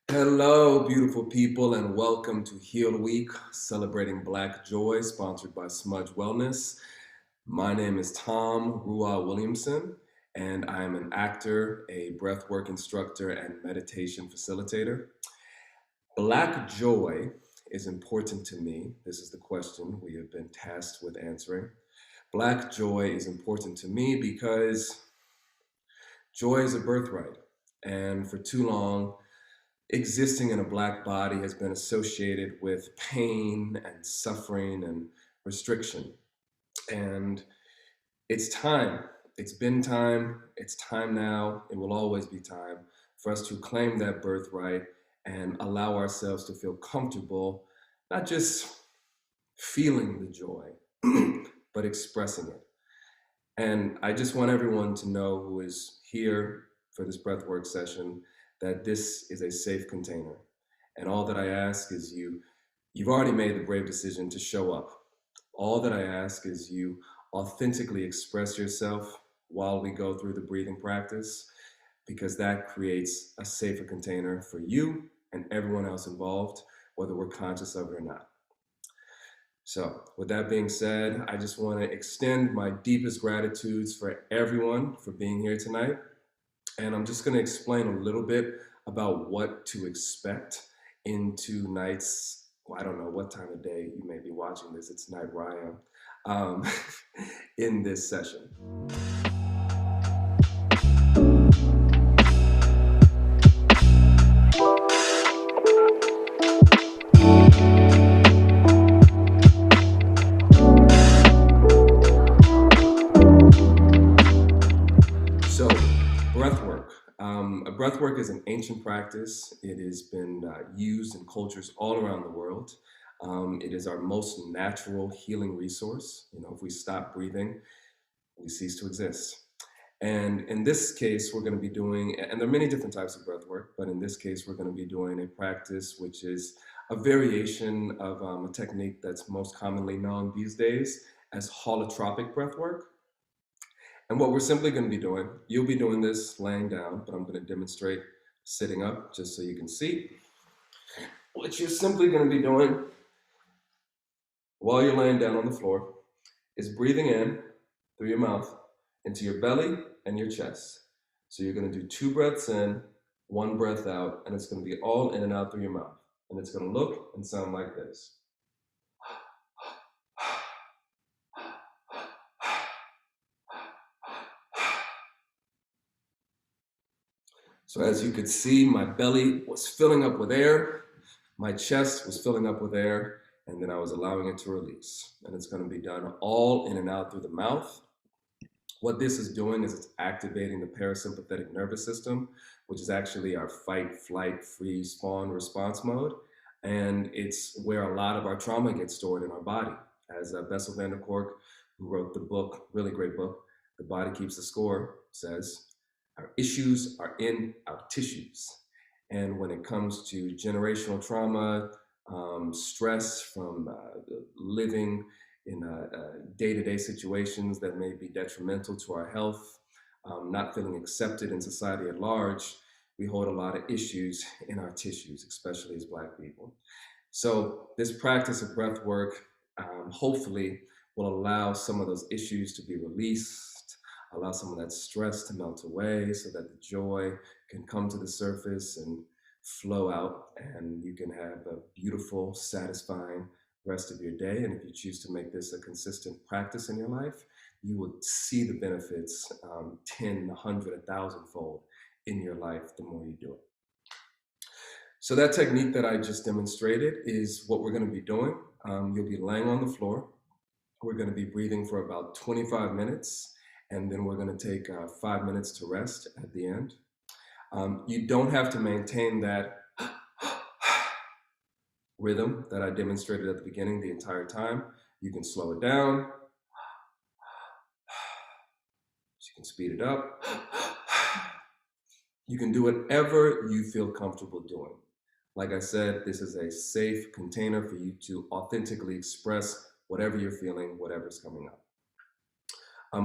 Hello, beautiful people, and welcome to Heal Week, celebrating Black Joy, sponsored by Smudge Wellness. My name is Tom Rua Williamson, and I am an actor, a breathwork instructor, and meditation facilitator. Black joy is important to me. This is the question we have been tasked with answering. Black joy is important to me because joy is a birthright, and for too long, existing in a Black body has been associated with pain and suffering and restriction. And it's time. It's been time. It's time now. It will always be time for us to claim that birthright and allow ourselves to feel comfortable, not just feeling the joy, but expressing it. And I just want everyone to know who is here for this breathwork session that this is a safe container. And all that I ask is you've already made the brave decision to show up. All that I ask is you authentically express yourself while we go through the breathing practice, because that creates a safer container for you and everyone else involved, whether we're conscious of it or not. So with that being said, I just want to extend my deepest gratitudes for everyone for being here tonight. And I'm just going to explain a little bit about what to expect in tonight's, well, I don't know what time of day you may be watching this. It's night where I am, in this session. So, breathwork. Breathwork is an ancient practice. It has been used in cultures all around the world. It is our most natural healing resource. You know, if we stop breathing, we cease to exist. And in this case, we're going to be doing, and there are many different types of breath work, but in this case, we're going to be doing a practice which is a variation of a technique that's most commonly known these days as holotropic breath work. And what we're simply going to be doing, you'll be doing this laying down, but I'm going to demonstrate sitting up just so you can see. What you're simply going to be doing while you're laying down on the floor is breathing in through your mouth into your belly and your chest. So you're going to do 2 breaths in, 1 breath out, and it's going to be all in and out through your mouth. And it's going to look and sound like this. So as you could see, my belly was filling up with air, my chest was filling up with air, and then I was allowing it to release. And it's going to be done all in and out through the mouth. What this is doing is it's activating the parasympathetic nervous system, which is actually our fight, flight, freeze, fawn response mode. And it's where a lot of our trauma gets stored in our body. As Bessel van der Kolk, who wrote the book, really great book, The Body Keeps the Score, says, our issues are in our tissues. And when it comes to generational trauma, stress from living in day-to-day situations that may be detrimental to our health, not feeling accepted in society at large, we hold a lot of issues in our tissues, especially as Black people. So this practice of breath work hopefully will allow some of those issues to be released, allow some of that stress to melt away so that the joy can come to the surface and flow out, and you can have a beautiful, satisfying rest of your day. And if you choose to make this a consistent practice in your life, you will see the benefits 10, 100, 1,000 fold in your life the more you do it. So that technique that I just demonstrated is what we're going to be doing. You'll be laying on the floor. We're going to be breathing for about 25 minutes, and then we're going to take 5 minutes to rest at the end. You don't have to maintain that rhythm that I demonstrated at the beginning the entire time. You can slow it down. You can speed it up. You can do whatever you feel comfortable doing. Like I said, this is a safe container for you to authentically express whatever you're feeling, whatever's coming up.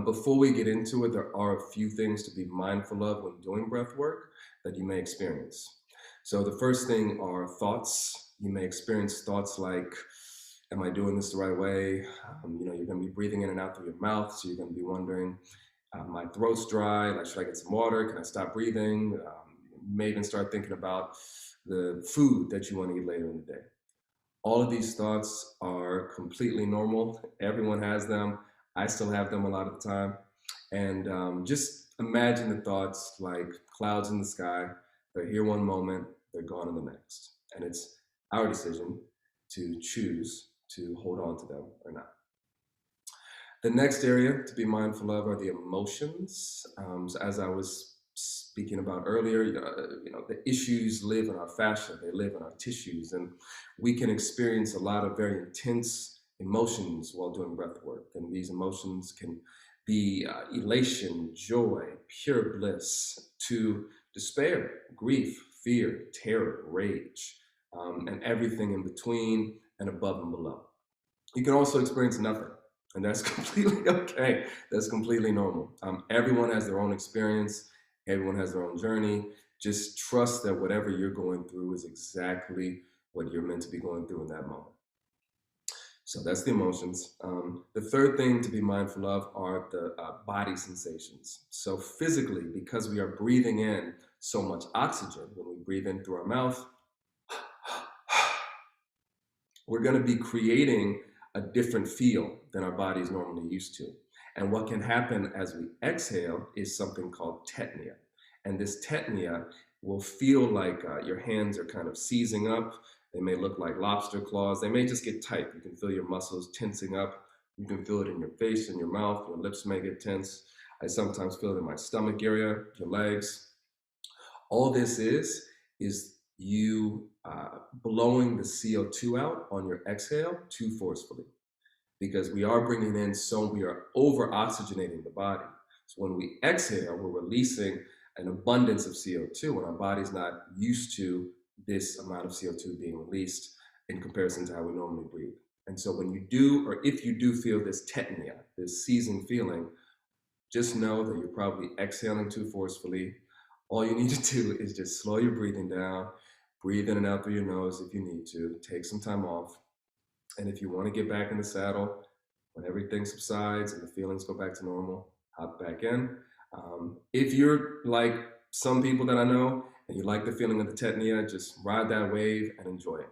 Before we get into it, there are a few things to be mindful of when doing breath work that you may experience. So the first thing are thoughts. You may experience thoughts like, am I doing this the right way? You're going to be breathing in and out through your mouth, so you're going to be wondering, my throat's dry. Like, should I get some water? Can I stop breathing? You may even start thinking about the food that you want to eat later in the day. All of these thoughts are completely normal. Everyone has them. I still have them a lot of the time. And just imagine the thoughts like clouds in the sky. They're here one moment, they're gone in the next. And it's our decision to choose to hold on to them or not. The next area to be mindful of are the emotions. So as I was speaking about earlier, the issues live in our fascia, they live in our tissues, and we can experience a lot of very intense emotions while doing breath work. And these emotions can be elation, joy, pure bliss, to despair, grief, fear, terror, rage, and everything in between and above and below. You can also experience nothing, and that's completely okay. That's completely normal. Everyone has their own experience. Everyone has their own journey. Just trust that whatever you're going through is exactly what you're meant to be going through in that moment. So that's the emotions. The third thing to be mindful of are the body sensations. So physically, because we are breathing in so much oxygen, when we breathe in through our mouth, we're going to be creating a different feel than our body is normally used to. And what can happen as we exhale is something called tetnia. And this tetnia will feel like your hands are kind of seizing up. They may look like lobster claws. They may just get tight. You can feel your muscles tensing up. You can feel it in your face, in your mouth. Your lips may get tense. I sometimes feel it in my stomach area, your legs. All this is you blowing the CO2 out on your exhale too forcefully, because we are bringing in, so we are over oxygenating the body. So when we exhale, we're releasing an abundance of CO2, and our body's not used to this amount of CO2 being released in comparison to how we normally breathe. And so when you do, or if you do feel this tetania, this seizing feeling, just know that you're probably exhaling too forcefully. All you need to do is just slow your breathing down, breathe in and out through your nose if you need to, take some time off. And if you want to get back in the saddle, when everything subsides and the feelings go back to normal, hop back in. If you're like some people that I know and you like the feeling of the tetania, just ride that wave and enjoy it.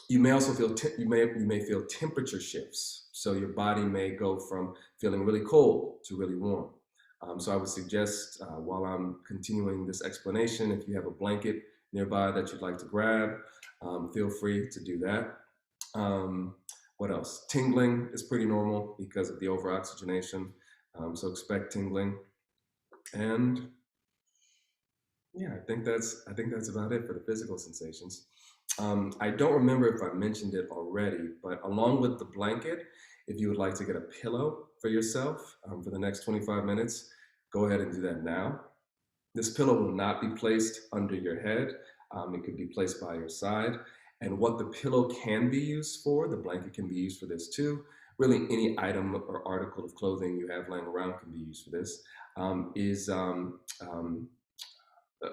You may also feel you may feel temperature shifts. So your body may go from feeling really cold to really warm. So I would suggest while I'm continuing this explanation, if you have a blanket nearby that you'd like to grab, feel free to do that. What else? Tingling is pretty normal because of the over-oxygenation. So expect tingling. And yeah, I think that's about it for the physical sensations. I don't remember if I mentioned it already, but along with the blanket, if you would like to get a pillow for yourself for the next 25 minutes, go ahead and do that now. This pillow will not be placed under your head. It could be placed by your side. And what the pillow can be used for, the blanket can be used for this too. Really, any item or article of clothing you have laying around can be used for this, is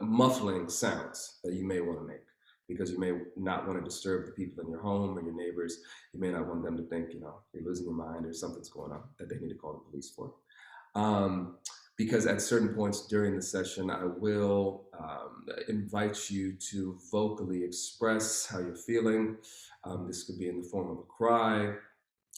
muffling sounds that you may want to make, because you may not want to disturb the people in your home or your neighbors. You may not want them to think, you're losing your mind or something's going on that they need to call the police for. Because at certain points during the session, I will invite you to vocally express how you're feeling. This could be in the form of a cry,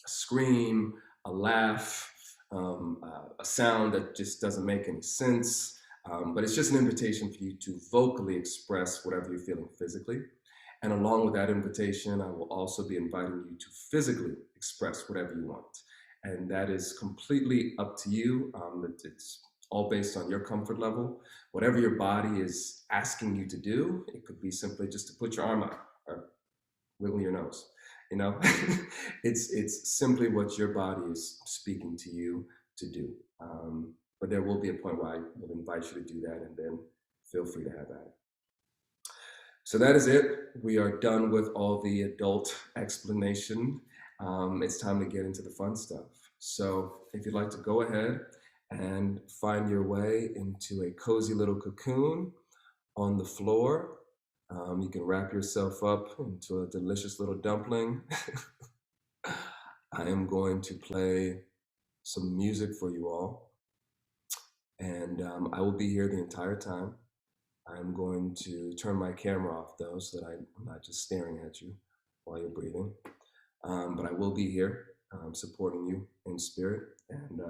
a scream, a laugh, a sound that just doesn't make any sense. But it's just an invitation for you to vocally express whatever you're feeling physically. And along with that invitation, I will also be inviting you to physically express whatever you want. And that is completely up to you. It's all based on your comfort level. Whatever your body is asking you to do, it could be simply just to put your arm out or wiggle your nose. It's simply what your body is speaking to you to do. But there will be a point where I will invite you to do that, and then feel free to have at it. So that is it. We are done with all the adult explanation. It's time to get into the fun stuff. So if you'd like to go ahead and find your way into a cozy little cocoon, On the floor, you can wrap yourself up into a delicious little dumpling. I am going to play some music for you all, and I will be here the entire time. I'm going to turn my camera off though, so that I'm not just staring at you while you're breathing. But I will be here supporting you in spirit and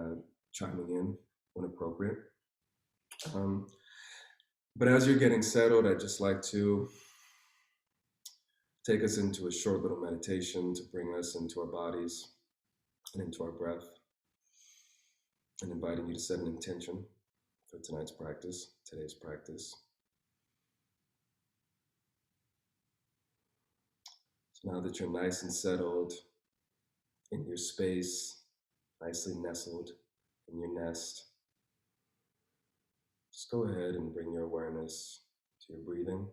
chiming in when appropriate. Um, but as you're getting settled, I'd just like to take us into a short little meditation to bring us into our bodies and into our breath, and inviting you to set an intention for today's practice. So now that you're nice and settled in your space, nicely nestled in your nest, just go ahead and bring your awareness to your breathing.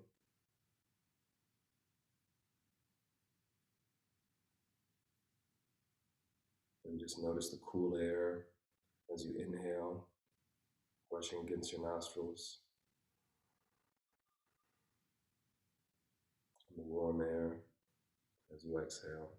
And just notice the cool air as you inhale, brushing against your nostrils, and the warm air as you exhale.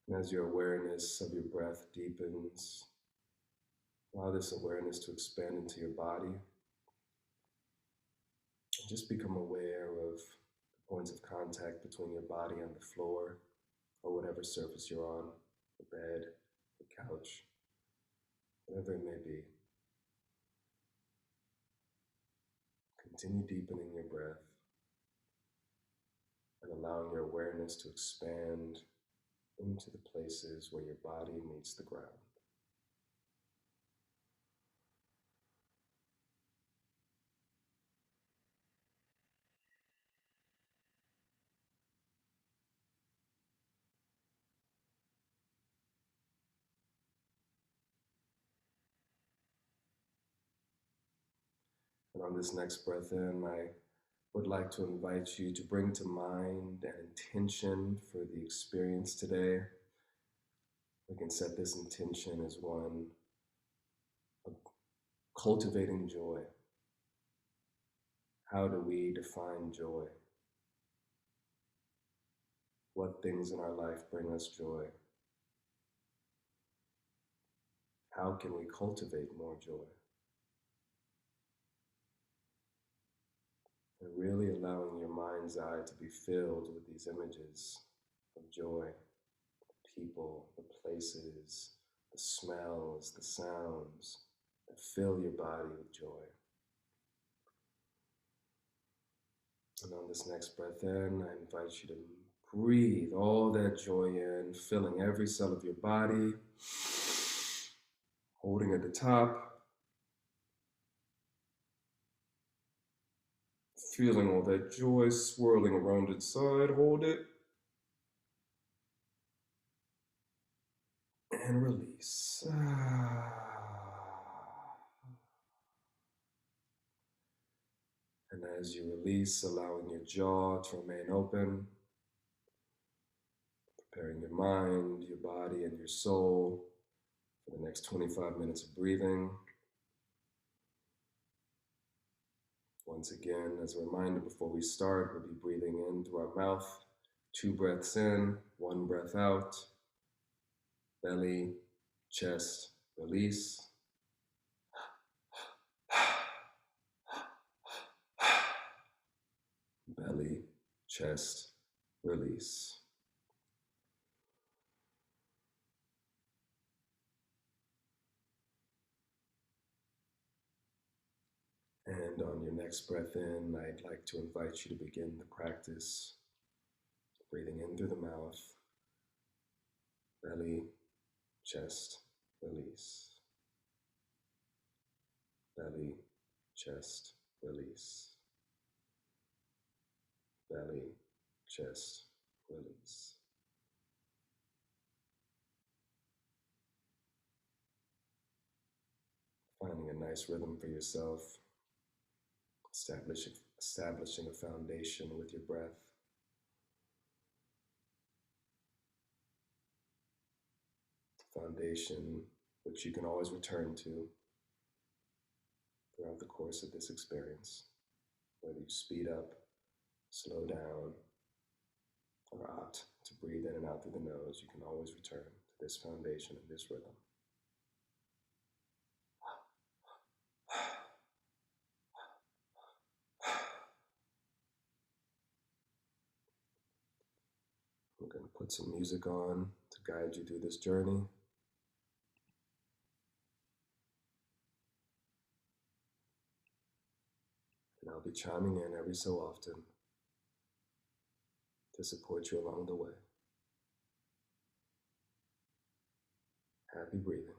And as your awareness of your breath deepens, allow this awareness to expand into your body. And just become aware of the points of contact between your body and the floor, or whatever surface you're on, the bed, the couch, whatever it may be. Continue deepening your breath and allowing your awareness to expand into the places where your body meets the ground. And on this next breath in, I would like to invite you to bring to mind an intention for the experience today. We can set this intention as one of cultivating joy. How do we define joy? What things in our life bring us joy? How can we cultivate more joy? And really allowing your mind's eye to be filled with these images of joy, the people, the places, the smells, the sounds that fill your body with joy. And on this next breath in, I invite you to breathe all that joy in, filling every cell of your body, holding at the top, feeling all that joy swirling around inside. Hold it and release. And as you release, allowing your jaw to remain open, preparing your mind, your body, and your soul for the next 25 minutes of breathing. Once again, as a reminder before we start, we'll be breathing in through our mouth, 2 breaths in, 1 breath out, belly, chest, release. Belly, chest, release. And on your next breath in, I'd like to invite you to begin the practice, breathing in through the mouth, belly, chest, release. Belly, chest, release. Belly, chest, release. Finding a nice rhythm for yourself. establishing a foundation with your breath. Foundation which you can always return to throughout the course of this experience. Whether you speed up, slow down, or opt to breathe in and out through the nose, you can always return to this foundation and this rhythm. We're going to put some music on to guide you through this journey. And I'll be chiming in every so often to support you along the way. Happy breathing.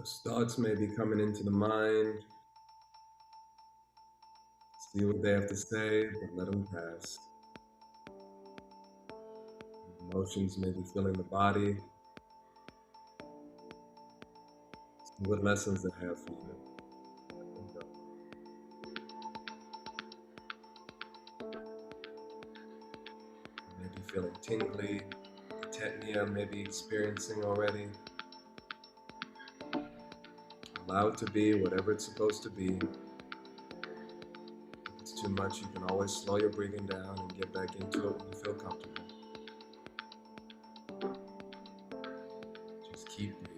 Thoughts may be coming into the mind. See what they have to say, but let them pass. Emotions may be filling the body. See what lessons they have for you. Let them go. You may be feeling tingly, tetania may be experiencing already. Allow it to be whatever it's supposed to be. If it's too much, you can always slow your breathing down and get back into it when you feel comfortable. Just keep breathing.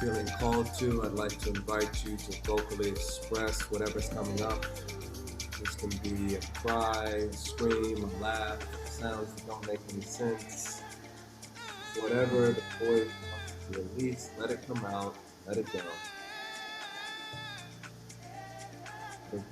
feeling called to, I'd like to invite you to vocally express whatever's coming up. This can be a cry, a scream, a laugh, sounds that don't make any sense. Whatever the voice wants to release, let it come out, let it go. Let it go.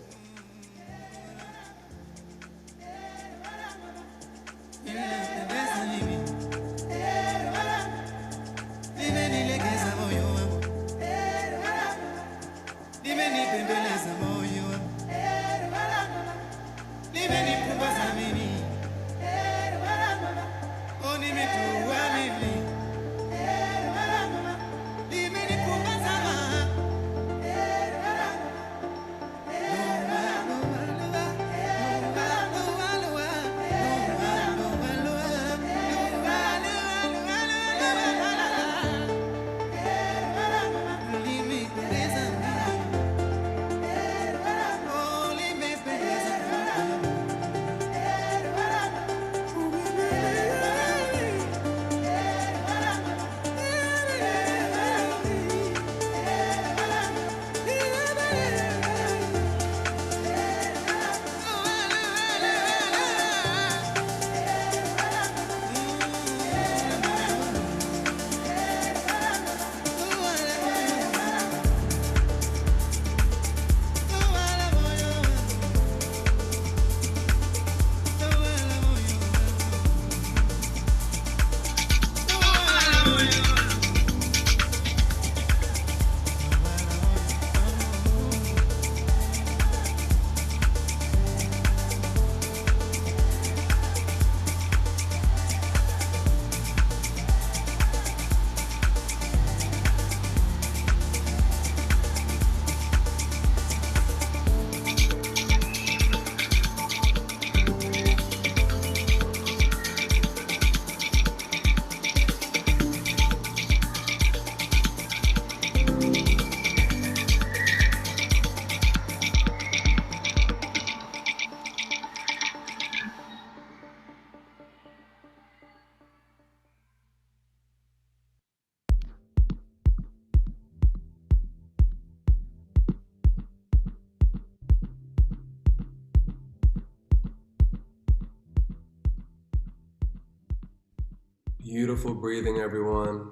Beautiful breathing, everyone.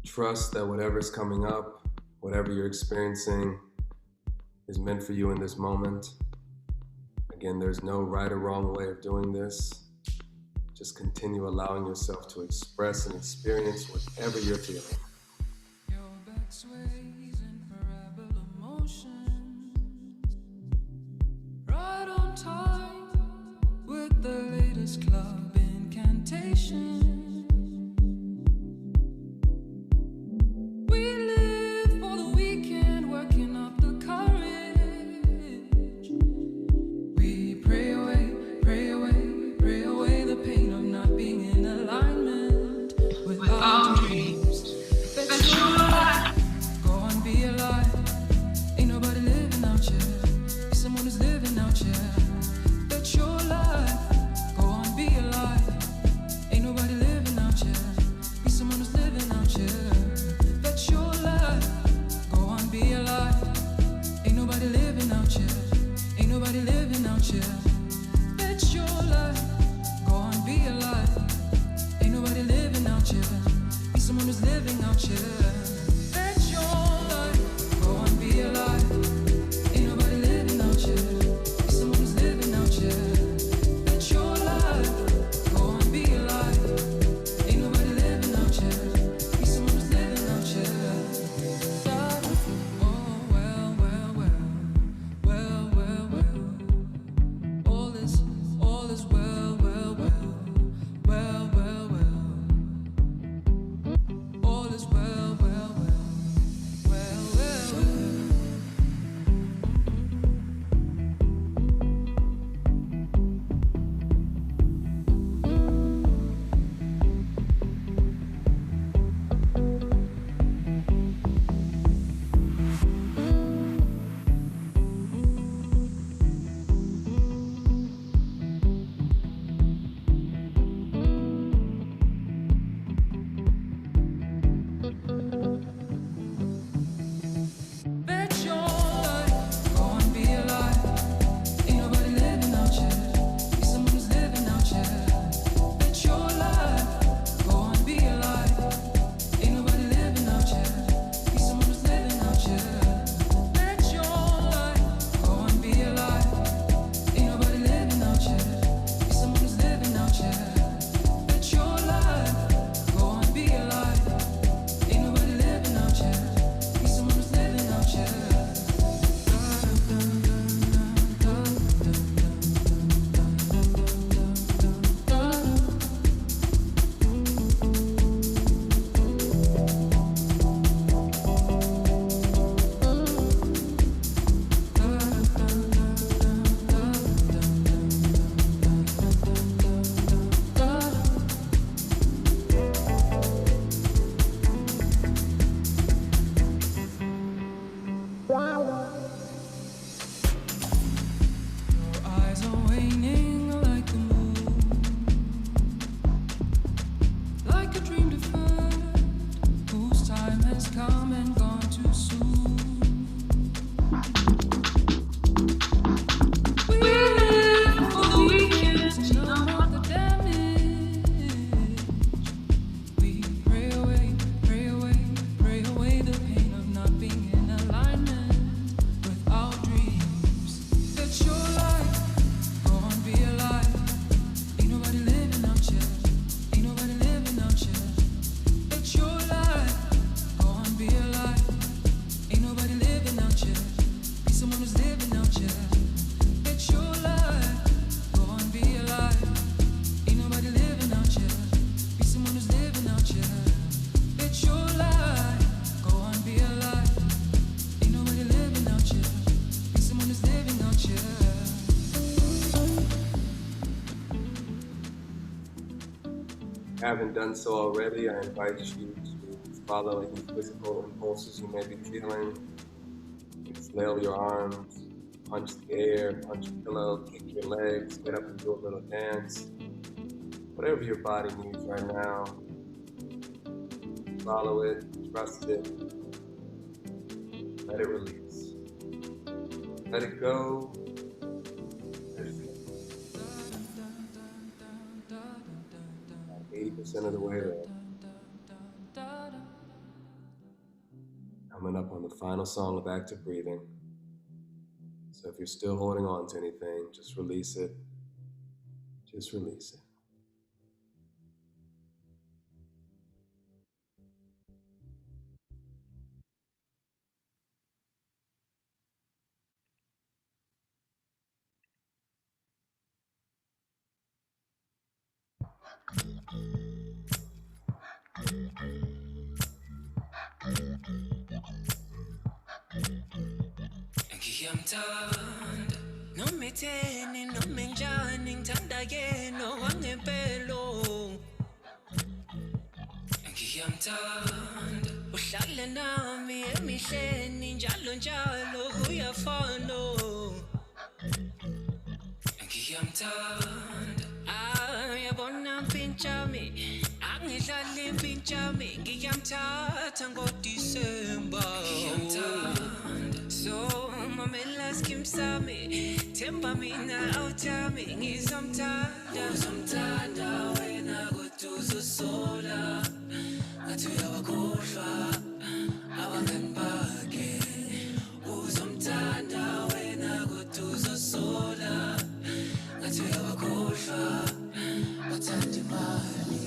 Trust that whatever's coming up, whatever you're experiencing, is meant for you in this moment. Again, there's no right or wrong way of doing this. Just continue allowing yourself to express and experience whatever you're feeling. Your back sways in parabol emotions, right on time with the latest club incantation. We live for the weekend, working up the courage. We pray away the pain of not being in alignment with our dreams. That's your life. Go on, be alive. Ain't nobody living out here. Be someone who's living out here. That's your life. Go on, be alive. Ain't nobody living out here. Be someone who's living out here. That's your life. Go on, be alive. Ain't nobody living out here. Ain't nobody living out here. That's your life. Go on, be alive. Ain't nobody living out here. Be someone who's living out here. That's your life. Go on, be alive. Ain't nobody living out here. Be someone who's living out here. That's your life. Go on, be alive. Ain't nobody living out here. Be someone who's living out here. Oh, well. All is well. All is well. haven't done so already, I invite you to follow any physical impulses you may be feeling. You can flail your arms, punch the air, punch a pillow, kick your legs, get up and do a little dance. Whatever your body needs right now, follow it, trust it, let it release. Let it go. Let it go. 80% of the way there. Coming up on the final song of active breathing. So if you're still holding on to anything, just release it. Just release it. Ngiyamthanda noma etheni noma enjani ngithanda yena wangempelo. Ngiyamthanda uhlale nami emihleni njalo njalo uyafana. Ngiyamthanda yabona mpintshami angidlali mpintshami ngiyamthatha ngoDisemba. So mamela skim sami temba mina awutami ngizomthanda uzomthanda wena kodwa uzosola ngathi uyawakhohlwa abangani bakhe. Uzomthanda wena kodwa uzosola ngathi uyawakhohlwa bathanda imali.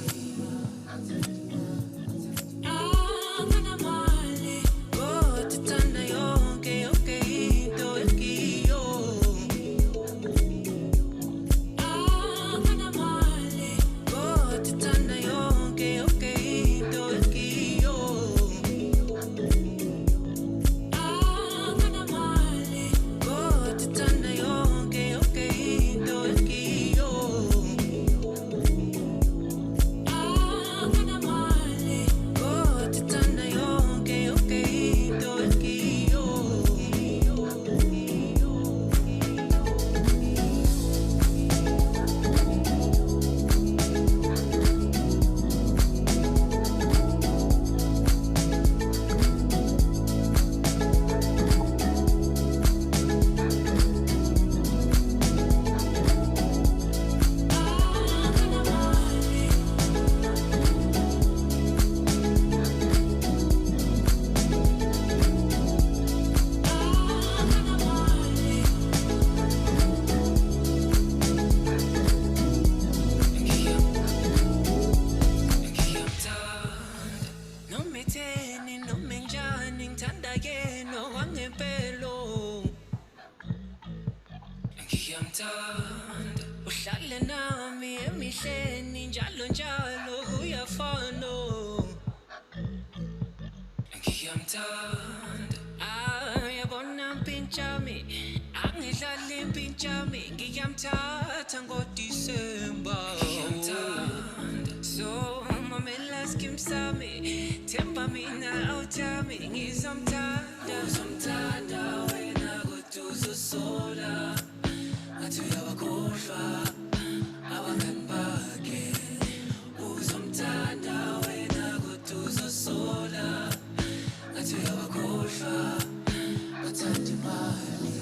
Uhlale nami emihleni njalo njalo uyafana. Ngiyamthanda yabona mpintshami angidlali mpintshami ngiyamthatha ngoDisemba. So mamela skim sami temba mina awutami ngizomthanda uzomthanda wena kodwa uzosola ngathi uyawakhohlwa abangani bakhe. Uzomthanda wena kodwa uzosola ngathi uyawakhohlwa bathanda imali.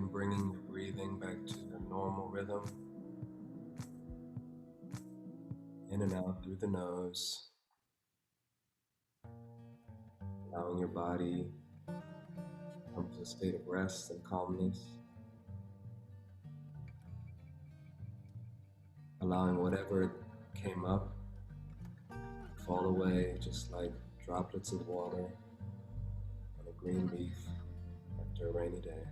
and bringing your breathing back to your normal rhythm. In and out through the nose, allowing your body to come to a state of rest and calmness, allowing whatever came up to fall away just like droplets of water on a green leaf after a rainy day.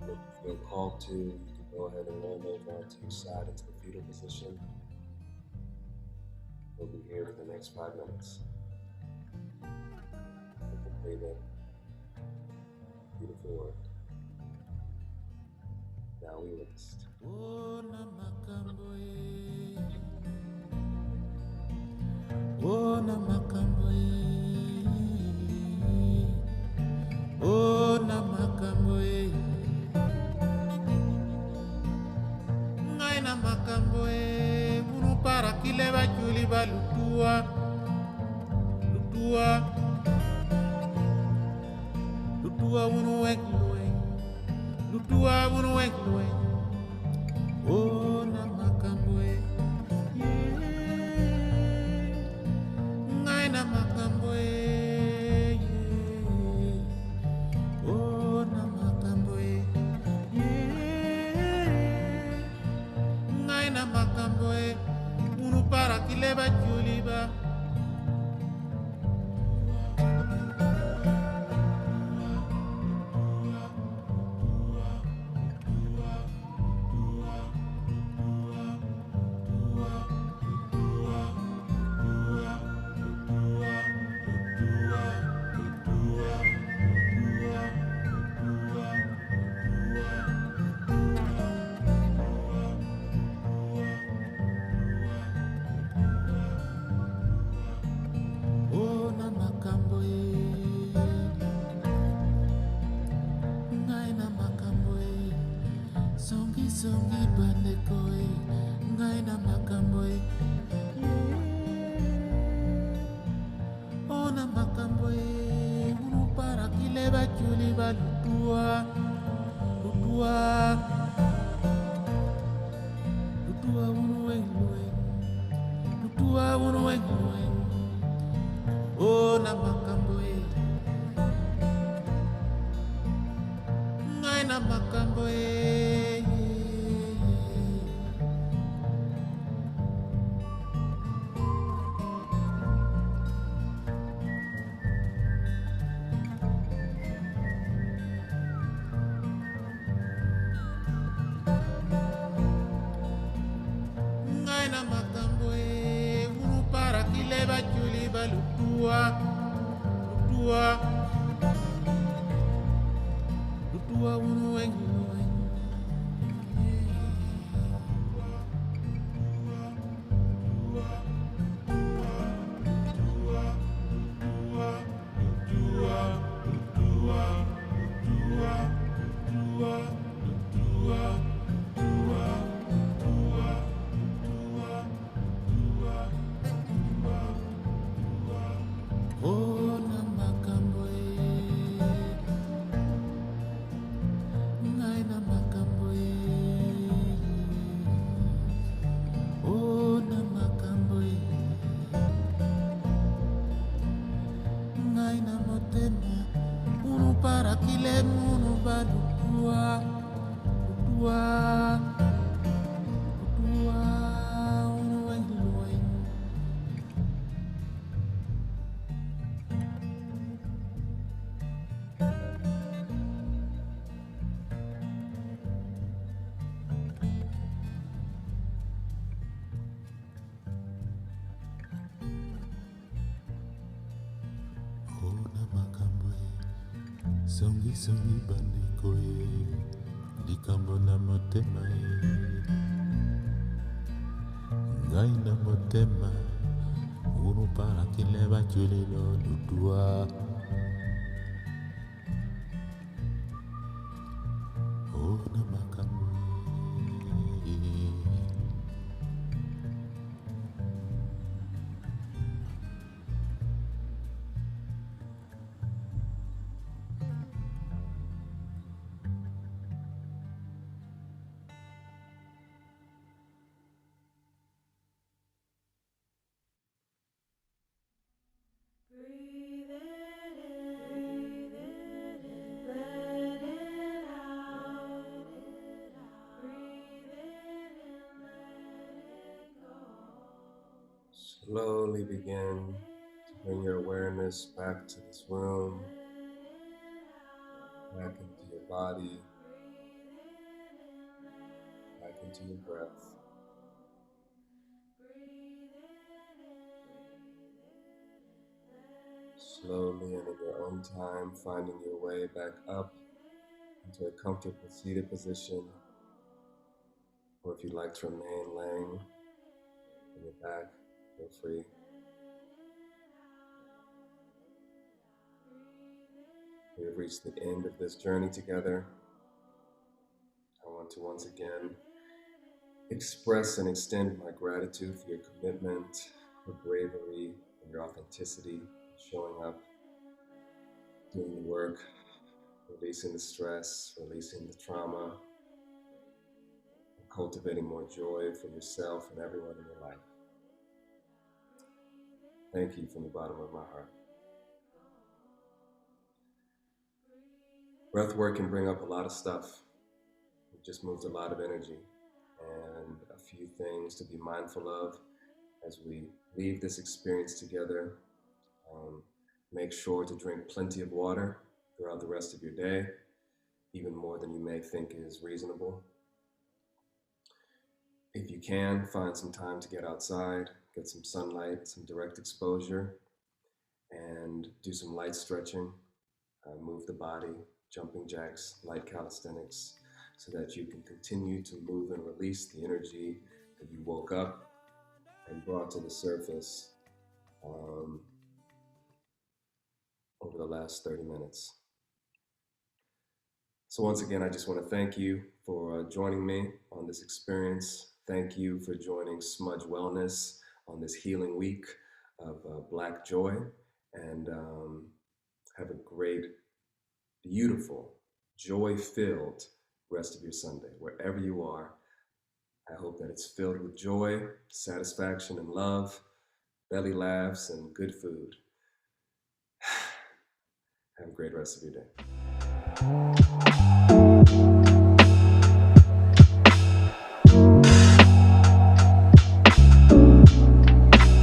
And if you feel called to, you can go ahead and roll over onto your side into the fetal position. We'll be here for the next 5 minutes. Beautiful breathing, beautiful work. Now we rest. Oh, Namakamboe. Oh, Namakamboe. Oh, Namakamboe. Ngai Namakamboe. Unu para kileba juliba lutua. Lutua. Lutua unu wekluwe. Lutua unu wekluwe. Oh, Namakamboe. Ngai Namakamboe. Oh, Namakamboe. Ngai Namakamboe. Unu para kileba juliba. Oh, Namakamboe. Ngai Namakamboe. Songi songi bandekoe. Ngai Namakamboe. Oh, Namakamboe. Unu para kileba juliba lutua. Lutua. Lutua unu wengluwe. Lutua unu wengluwe. Oh, Namakamboe. Ngai Namakamboe. Ngai Namakamboe. Unu para kileba juliba lutua. Lutua. Lutua unu wengluwe. Oh, Namakamboe. Ngai Namakamboe. Oh, Namakamboe. Ngai Namotema. Unu para kilemu unu balutua. Lutua. Lutua unu wengluwe. Oh, Namakamboe. Songi songi bandikoe. Likambo na motema e. Ngai na motema. Unu para kileba julilo lutua. Oh, Namakamboe. Slowly begin to bring your awareness back to this room, back into your body, back into your breath. Slowly and in your own time, finding your way back up into a comfortable seated position, or if you'd like to remain laying on your back, feel free. We have reached the end of this journey together. I want to once again express and extend my gratitude for your commitment, your bravery, and your authenticity, showing up, doing the work, releasing the stress, releasing the trauma, and cultivating more joy for yourself and everyone in your life. Thank you from the bottom of my heart. Breathwork can bring up a lot of stuff. It just moves a lot of energy, and a few things to be mindful of as we leave this experience together. Make sure to drink plenty of water throughout the rest of your day, even more than you may think is reasonable. If you can, find some time to get outside, get some sunlight, some direct exposure, and do some light stretching, move the body, jumping jacks, light calisthenics, so that you can continue to move and release the energy that you woke up and brought to the surface over the last 30 minutes. So once again, I just want to thank you for joining me on this experience. Thank you for joining Smudge Wellness on this healing week of Black Joy. And have a great, beautiful, joy-filled rest of your Sunday. Wherever you are, I hope that it's filled with joy, satisfaction, and love, belly laughs, and good food. Have a great rest of your day.